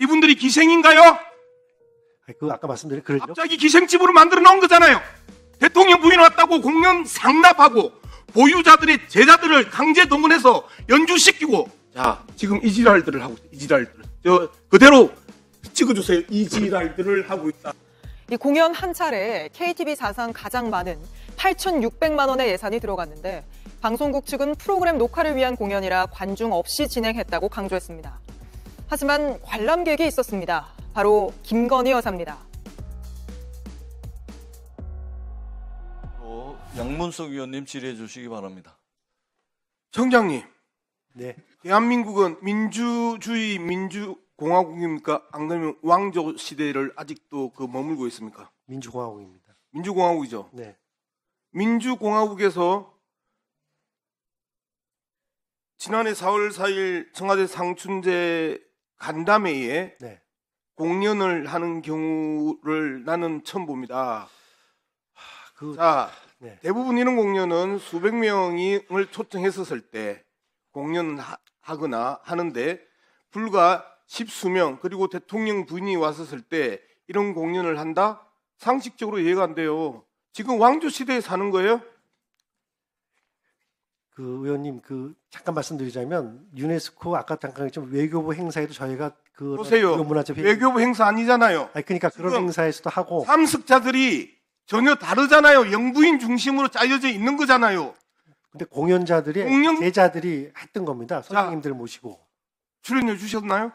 이분들이 기생인가요? 그 아까 말씀드린 그러죠. 갑자기 기생집으로 만들어 놓은 거잖아요. 대통령 부인 왔다고 공연 상납하고 보유자들의 제자들을 강제 동원해서 연주시키고, 자, 지금 이 지랄들을 하고 있다. 이 지랄들. 저 그대로 찍어주세요. 이 지랄들을 하고 있다. 이 공연 한 차례에 KTV 사상 가장 많은 8,600만 원의 예산이 들어갔는데 방송국 측은 프로그램 녹화를 위한 공연이라 관중 없이 진행했다고 강조했습니다. 하지만 관람객이 있었습니다. 바로 김건희 여사입니다. 양문석 의원님 질의해 주시기 바랍니다. 청장님, 네. 대한민국은 민주주의 민주공화국입니까? 안 그러면 왕조 시대를 아직도 머물고 있습니까? 민주공화국입니다. 민주공화국이죠. 네. 민주공화국에서 지난해 4월 4일 청와대 상춘제 간담회에 네. 공연을 하는 경우를 나는 처음 봅니다. 자, 네. 대부분 이런 공연은 수백 명을 초청했었을 때 공연하거나 하는데 불과 십수명, 그리고 대통령 부인이 왔었을 때 이런 공연을 한다? 상식적으로 이해가 안 돼요. 지금 왕조 시대에 사는 거예요? 그 의원님, 잠깐 말씀드리자면 유네스코 아까 잠깐 했지만 외교부 행사에도 저희가 보세요. 문화재 외교부 행사 아니잖아요. 아니, 그러니까 그런 행사에서도 하고 참석자들이 전혀 다르잖아요. 영부인 중심으로 짜여져 있는 거잖아요. 근데 공연자들이 제자들이 했던 겁니다. 선생님들 모시고. 출연료 주셨나요?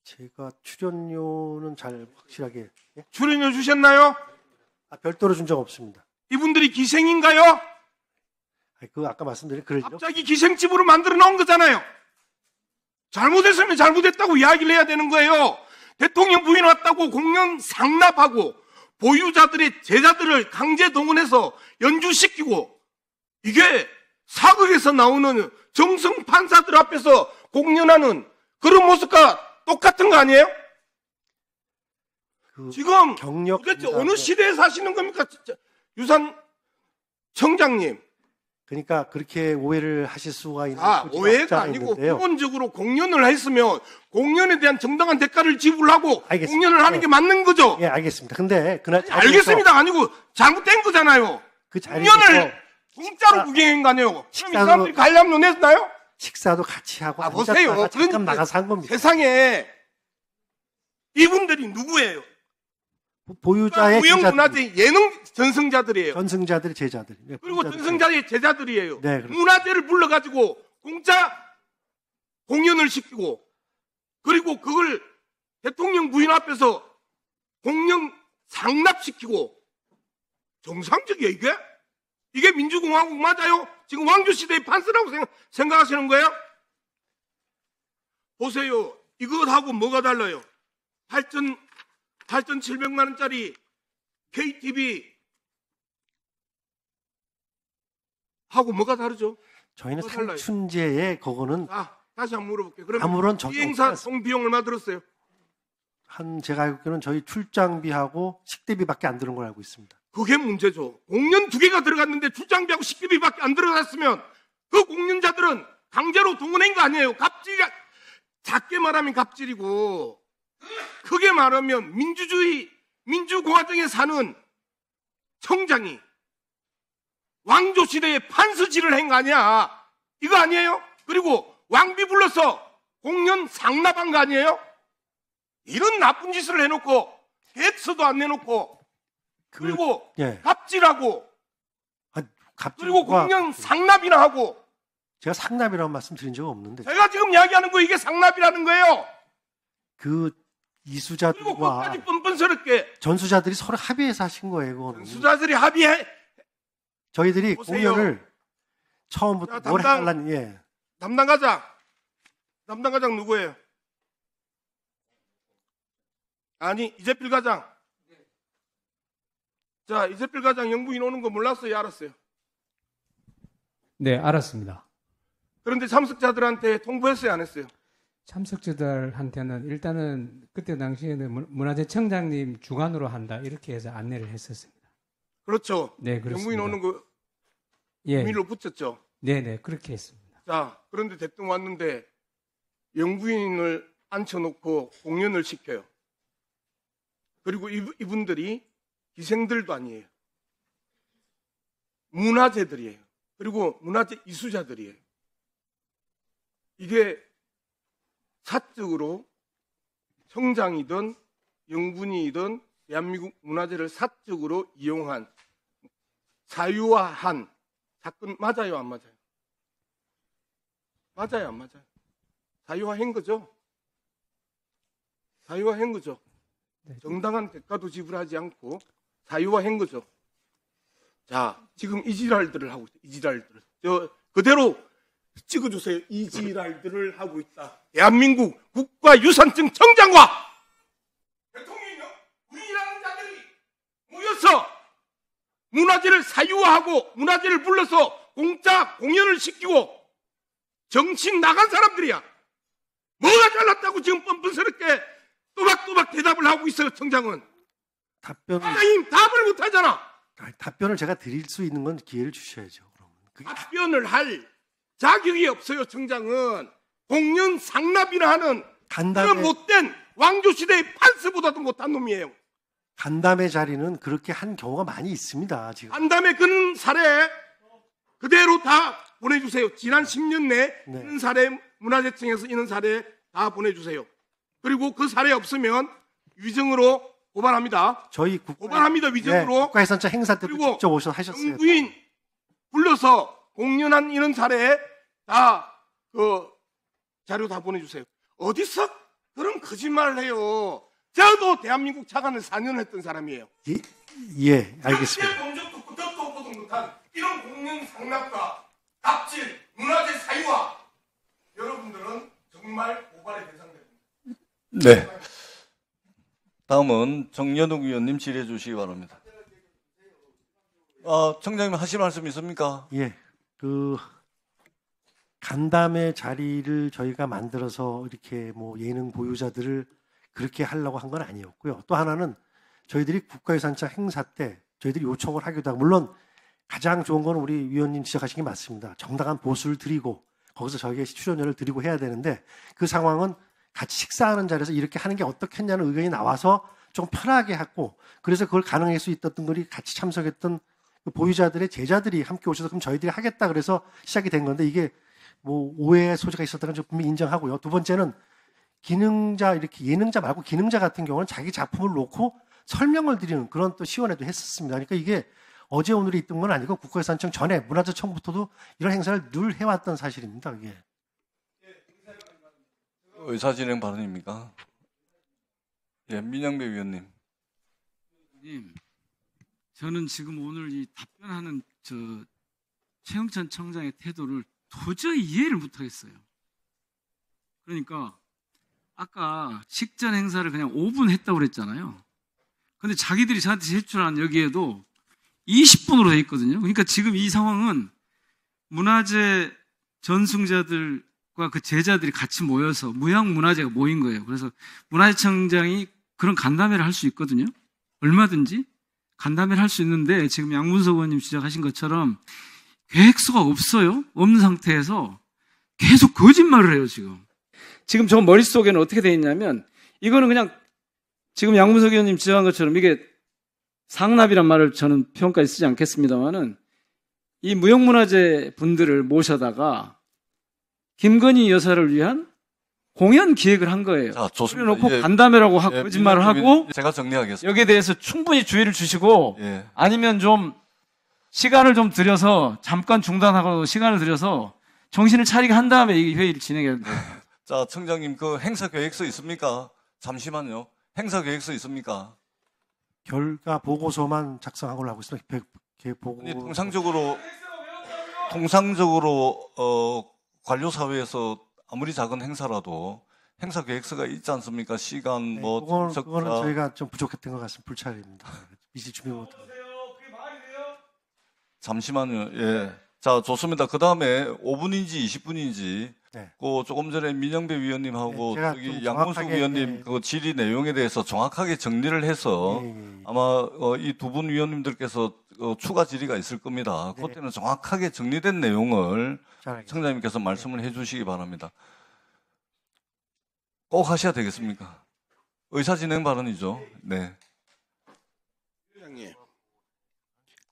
제가 출연료는 잘 확실하게 출연료 주셨나요? 별도로 준 적 없습니다. 이분들이 기생인가요? 아니, 아까 말씀드린 그러죠. 갑자기 기생집으로 만들어 놓은 거잖아요. 잘못했으면 잘못했다고 이야기를 해야 되는 거예요. 대통령 부인 왔다고 공연 상납하고 보유자들의 제자들을 강제 동원해서 연주시키고, 이게 사극에서 나오는 정성 판사들 앞에서 공연하는 그런 모습과 똑같은 거 아니에요? 지금 도대체 어느 시대에 사시는 겁니까? 진짜. 유산 청장님. 그러니까 그렇게 오해를 하실 수가 있는 오해가 아니고 기본적으로 공연을 했으면 공연에 대한 정당한 대가를 지불하고 알겠습니다. 공연을 하는 게 맞는 거죠. 예, 알겠습니다. 근데 그날 알겠습니다. 아니고 잘못된 거잖아요. 그 자리에서 공연을 공짜로 구경한 거 아니에요. 그럼 이 사람들이 관람료 냈나요? 식사도 같이 하고 보세요. 잠깐 나가서 한 겁니다. 세상에 이분들이 누구예요? 보유자의 무형문화재 예능 전승자들이에요. 전승자들이 제자들. 네, 그리고 전승자의 제자들이에요. 네, 문화재를 불러가지고 공짜 공연을 시키고, 그리고 그걸 대통령 부인 앞에서 공연 상납시키고, 정상적이에요 이게? 이게 민주공화국 맞아요? 지금 왕조시대의 판서라고 생각하시는 거예요? 보세요. 이것하고 뭐가 달라요? 8,700만 원짜리 KTV 하고 뭐가 다르죠? 저희는 상춘제에 그거는 다시 한번 물어볼게요. 그럼 아무런 이 행사 성비용 얼마 들었어요? 제가 알기로는 저희 출장비하고 식대비밖에 안 드는 걸 알고 있습니다. 그게 문제죠. 공연 2개가 들어갔는데 출장비하고 식대비밖에 안 들어갔으면 그 공연자들은 강제로 동원한 거 아니에요. 갑질이, 작게 말하면 갑질이고 크게 말하면 민주공화정에 사는 청장이 왕조 시대에 판서질을 한 거 아니야. 이거 아니에요? 그리고 왕비 불러서 공연 상납한 거 아니에요? 이런 나쁜 짓을 해놓고 계획서도 안 내놓고, 그리고 갑질하고, 그리고 공연 상납이나 하고. 제가 상납이라고 말씀드린 적 없는데. 제가 지금 이야기하는 거 이게 상납이라는 거예요. 이수자들과 그리고 끝까지 뻔뻔스럽게 전수자들이 서로 합의해서 하신 거예요. 그거는. 전수자들이 합의해. 저희들이 보세요. 공연을 처음부터 뭘 해달라는 담당 과장 누구예요? 아니, 이재필 과장. 자, 이재필 과장 영부인 오는 거 몰랐어요? 알았어요? 네, 알았습니다. 그런데 참석자들한테 통보했어요? 안 했어요? 참석자들한테는 일단은 그때 당시에는 문화재청장님 주관으로 한다 이렇게 해서 안내를 했었습니다. 그렇죠. 네, 그렇습니다. 영부인 오는 거 비밀로 붙였죠. 네, 그렇게 했습니다. 자, 그런데 대통령 왔는데 영부인을 앉혀놓고 공연을 시켜요. 그리고 이분들이 기생들도 아니에요. 문화재들이에요. 그리고 문화재 이수자들이에요. 이게 사적으로 청장이든 영분이든 대한민국 문화재를 사적으로 이용한 사유화한 사건 맞아요, 안 맞아요? 맞아요, 안 맞아요? 사유화한 거죠? 사유화한 거죠? 정당한 대가도 지불하지 않고 사유화한 거죠. 자, 지금 이 지랄들을 하고 있다. 이 지랄들을. 그대로 찍어주세요. 이 지랄들을 하고 있다. 대한민국 국가유산청 청장과 대통령이요. 우리라는 자들이 모여서 문화재를 사유화하고 문화재를 불러서 공짜 공연을 시키고 정신 나간 사람들이야. 뭐가 잘났다고 지금 뻔뻔스럽게 또박또박 대답을 하고 있어요, 청장은. 청장님 답을 못 하잖아. 답변을 제가 드릴 수 있는 건 기회를 주셔야죠. 그럼. 답변을 할 자격이 없어요, 청장은. 공연 상납이나 하는 그런 못된 왕조시대의 판스보다도 못한 놈이에요. 간담회 자리는 그렇게 한 경우가 많이 있습니다. 지금. 간담회 그런 사례 그대로 다 보내주세요. 지난 10년 내 네. 이런 사례 문화재청에서 이런 사례 다 보내주세요. 그리고 그 사례 없으면 위증으로 고발합니다. 저희 고발합니다. 위증으로. 네, 국가유산청 행사 때도 그리고 직접 오셔서 하셨어요. 정부인 불러서 공연한 이런 사례 다 그 자료 다 보내주세요. 어디서 그런 거짓말을 해요? 저도 대한민국 차관을 4년 했던 사람이에요. 예, 알겠습니다. 범죄도 그것도 보도 못한 이런 공연 상납과 갑질, 문화재 사유화 여러분들은 정말 고발의 대상됩니다. 네. 다음은 정연욱 의원님 질의해 주시기 바랍니다. 청장님 하실 말씀 있습니까? 예, 간담회 자리를 저희가 만들어서 이렇게 뭐 예능 보유자들을 그렇게 하려고 한 건 아니었고요. 또 하나는 저희들이 국가유산청 행사 때 저희들이 요청을 하기도 하고, 물론 가장 좋은 건 우리 위원님 지적하신 게 맞습니다. 정당한 보수를 드리고 거기서 저희가 출연료를 드리고 해야 되는데, 그 상황은 같이 식사하는 자리에서 이렇게 하는 게 어떻겠냐는 의견이 나와서 좀 편하게 하고, 그래서 그걸 가능할 수 있었던 거리 같이 참석했던 그 보유자들의 제자들이 함께 오셔서 그럼 저희들이 하겠다 그래서 시작이 된 건데, 이게 뭐 오해의 소지가 있었다는 건 분명히 인정하고요. 두 번째는 기능자, 이렇게 예능자 말고 기능자 같은 경우는 자기 작품을 놓고 설명을 드리는 그런 또 시연회도 했었습니다. 그러니까 이게 어제 오늘이 있던 건 아니고 국가유산청 전에 문화재청부터도 이런 행사를 늘 해왔던 사실입니다. 이게. 의사진행 발언입니까? 예, 민영배 위원님. 저는 지금 오늘 이 답변하는 최영찬 청장의 태도를 도저히 이해를 못하겠어요. 그러니까 아까 식전 행사를 그냥 5분 했다고 그랬잖아요. 근데 자기들이 저한테 제출한 여기에도 20분으로 돼 있거든요. 그러니까 지금 이 상황은 문화재 전승자들과 그 제자들이 같이 모여서 무형문화재가 모인 거예요. 그래서 문화재청장이 그런 간담회를 할 수 있거든요. 얼마든지 간담회를 할 수 있는데, 지금 양문석 의원님 지적하신 것처럼 계획서가 없어요. 없는 상태에서 계속 거짓말을 해요, 지금 저 머릿속에는 어떻게 돼 있냐면, 이거는 그냥 지금 양문석 의원님 지적한 것처럼 이게 상납이란 말을 저는 표현까지 쓰지 않겠습니다만은, 이 무형문화재 분들을 모셔다가 김건희 여사를 위한 공연 기획을 한 거예요. 자, 좋습니다. 그래놓고 간담회라고 하고 거짓말을 하고, 제가 정리하겠습니다. 여기에 대해서 충분히 주의를 주시고, 예. 아니면 좀 시간을 좀 들여서 잠깐 중단하고 시간을 들여서 정신을 차리게 한 다음에 이 회의를 진행해야 돼요. 자, 청장님 그 행사 계획서 있습니까? 잠시만요. 행사 계획서 있습니까? 결과 보고서만 작성한 걸로 알고 있습니다. 아니, 통상적으로 관료 사회에서 아무리 작은 행사라도 행사 계획서가 있지 않습니까? 시간, 네, 뭐 그거는 참석자. 저희가 좀 부족했던 것 같습니다. 불찰입니다. 미리 준비 못한. 잠시만요. 예. 자, 좋습니다. 그 다음에 5분인지 20분인지, 네. 그 조금 전에 민영배 위원님하고 네, 제가 저기 좀 양문숙 정확하게, 위원님 예. 그 질의 내용에 대해서 정확하게 정리를 해서 예. 아마 이 두 분 위원님들께서 추가 질의가 있을 겁니다. 네. 그때는 정확하게 정리된 내용을 잘 알겠습니다. 청장님께서 말씀을 해주시기 바랍니다. 꼭 하셔야 되겠습니까? 의사진행 발언이죠. 네. 회장님,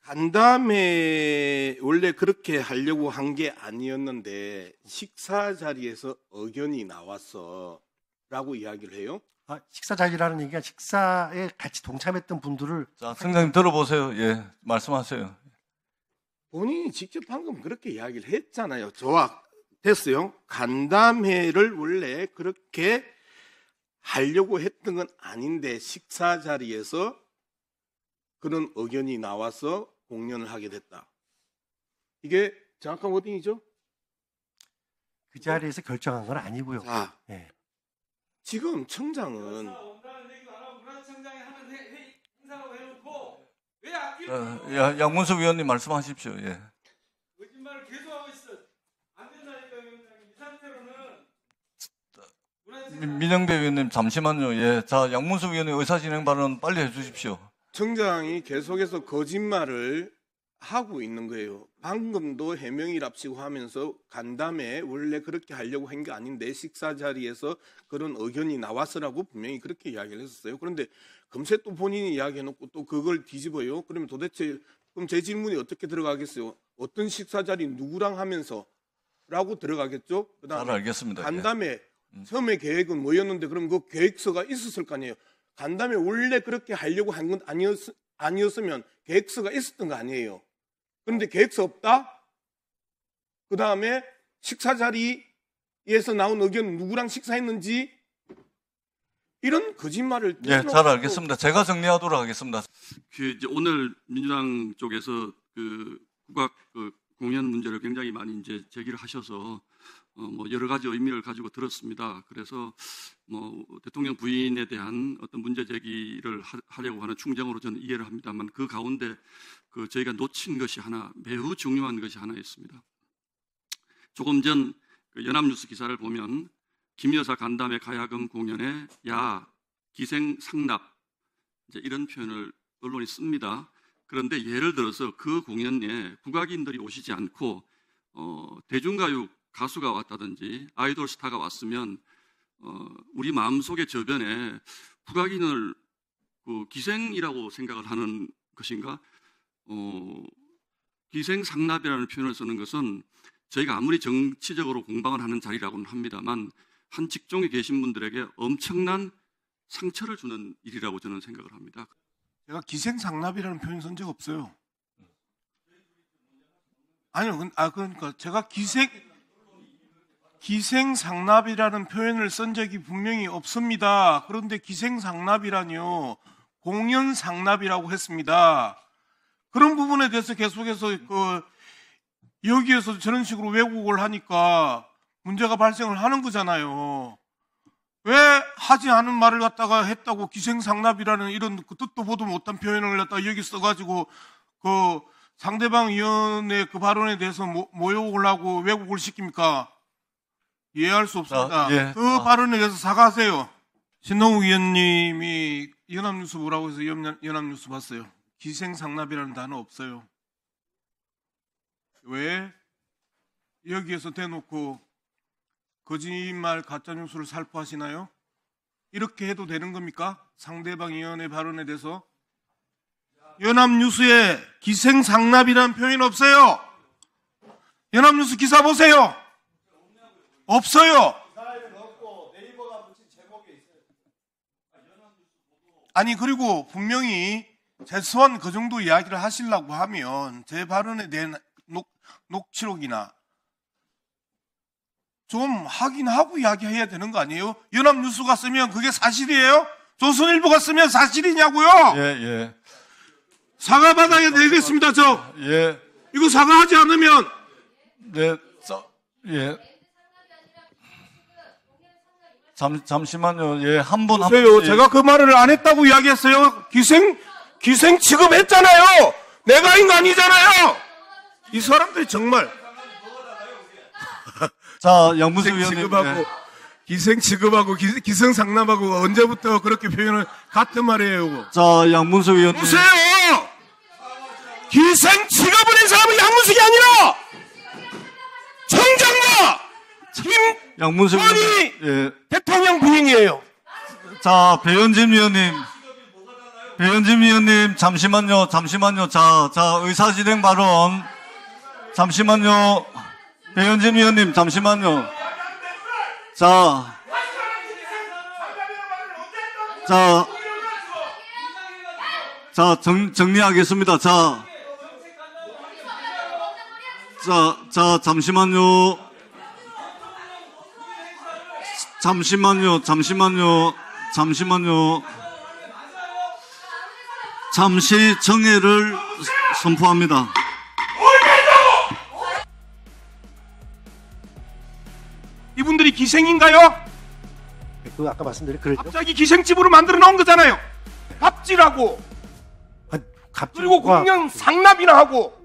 간담회 원래 그렇게 하려고 한 게 아니었는데 식사 자리에서 의견이 나왔어라고 이야기를 해요. 식사 자리라는 얘기가 식사에 같이 동참했던 분들을 자, 청장님 들어보세요. 예, 말씀하세요. 본인이 직접 방금 그렇게 이야기를 했잖아요. 저와 됐어요. 간담회를 원래 그렇게 하려고 했던 건 아닌데 식사 자리에서 그런 의견이 나와서 공연을 하게 됐다. 이게 정확한 워딩이죠? 그 자리에서 결정한 건 아니고요. 자, 예. 지금 청장은 양문석 위원님 말씀하십시오. 예. 거짓말을 계속하고 있어. 안 된다니까, 위원장님. 이 상태로는 민영배 위원님 잠시만요. 예. 자, 양문석 위원님 의사진행 발언 빨리 해주십시오. 청장이 계속해서 거짓말을 하고 있는 거예요. 방금도 해명이랍시고 하면서 간담회 원래 그렇게 하려고 한 게 아닌데 식사 자리에서 그런 의견이 나왔으라고 분명히 그렇게 이야기를 했었어요. 그런데 금세 또 본인이 이야기해놓고 또 그걸 뒤집어요. 그러면 도대체 그럼 제 질문이 어떻게 들어가겠어요? 어떤 식사 자리 누구랑 하면서 라고 들어가겠죠? 잘 그다음에 알겠습니다. 예. 간담회 처음에 계획은 뭐였는데 그럼 그 계획서가 있었을 거 아니에요. 간담회 원래 그렇게 하려고 한 건 아니었으면 계획서가 있었던 거 아니에요. 그런데 계획서 없다? 그 다음에 식사 자리에서 나온 의견 누구랑 식사했는지 이런 거짓말을 예, 잘 알겠습니다. 제가 정리하도록 하겠습니다. 이제 오늘 민주당 쪽에서 그 국악 공연 문제를 굉장히 많이 이제 제기를 하셔서 뭐 여러 가지 의미를 가지고 들었습니다. 그래서 뭐 대통령 부인에 대한 어떤 문제 제기를 하려고 하는 충정으로 저는 이해를 합니다만 그 가운데 그 저희가 놓친 것이 하나 매우 중요한 것이 하나 있습니다. 조금 전 그 연합뉴스 기사를 보면 김 여사 간담회 가야금 공연에 야 기생 상납 이제 이런 표현을 언론이 씁니다. 그런데 예를 들어서 그 공연에 국악인들이 오시지 않고 대중가요 가수가 왔다든지 아이돌 스타가 왔으면 우리 마음속의 저변에 국악인을 그 기생이라고 생각을 하는 것인가? 기생상납이라는 표현을 쓰는 것은 저희가 아무리 정치적으로 공방을 하는 자리라고는 합니다만 한 직종에 계신 분들에게 엄청난 상처를 주는 일이라고 저는 생각을 합니다. 제가 기생상납이라는 표현 쓴 적 없어요. 아니요, 그러니까 제가 기생상납이라는 표현을 쓴 적이 분명히 없습니다. 그런데 기생상납이라니요, 공연상납이라고 했습니다. 그런 부분에 대해서 계속해서 여기에서 저런 식으로 왜곡을 하니까 문제가 발생을 하는 거잖아요. 왜 하지 않은 말을 갖다가 했다고 기생상납이라는 이런 그 뜻도 보도 못한 표현을 갖다가 여기 써가지고 그 상대방 의원의 그 발언에 대해서 모욕을 하고 왜곡을 시킵니까? 이해할 수 없습니다. 예. 그 발언에 대해서 사과하세요. 신동욱 의원님이 연합뉴스 뭐라고 해서 연합뉴스 봤어요. 기생상납이라는 단어 없어요. 왜? 여기에서 대놓고 거짓말 가짜뉴스를 살포하시나요? 이렇게 해도 되는 겁니까? 상대방 의원의 발언에 대해서 연합뉴스에 기생상납이라는 표현 없어요. 연합뉴스 기사 보세요. 없어요. 아니 그리고 분명히 최소한 그 정도 이야기를 하시려고 하면 제 발언에 대한 녹취록이나 좀 확인하고 이야기해야 되는 거 아니에요? 연합뉴스가 쓰면 그게 사실이에요? 조선일보가 쓰면 사실이냐고요? 예. 사과받아야 되겠습니다, 저. 예. 이거 사과하지 않으면. 네. 예. 잠시만요. 예, 보세요. 제가 그 말을 안 했다고 이야기했어요. 기생 취급했잖아요. 내가 인간이잖아요. 이 사람들이 정말. 자, 양문수 위원님. 기생 취급하고 기생상납하고 언제부터 그렇게 표현을 같은 말이에요. 자, 양문수 위원님. 보세요. 기생 취급을 한 사람은 양문숙이 아니라 청장과 양문석 김건희 의원님, 예. 대통령 부인이에요. 자, 배현진 위원님, 잠시만요. 자, 의사진행 발언. 잠시만요. 배현진 위원님, 잠시만요. 자, 정리하겠습니다. 자, 잠시만요. 잠시 정회를 선포합니다. 이분들이 기생인가요? 그 아까 말씀드린 그렇죠. 갑자기 기생집으로 만들어 놓은 거잖아요. 갑질하고 그리고 갑질과 공연 상납이나 하고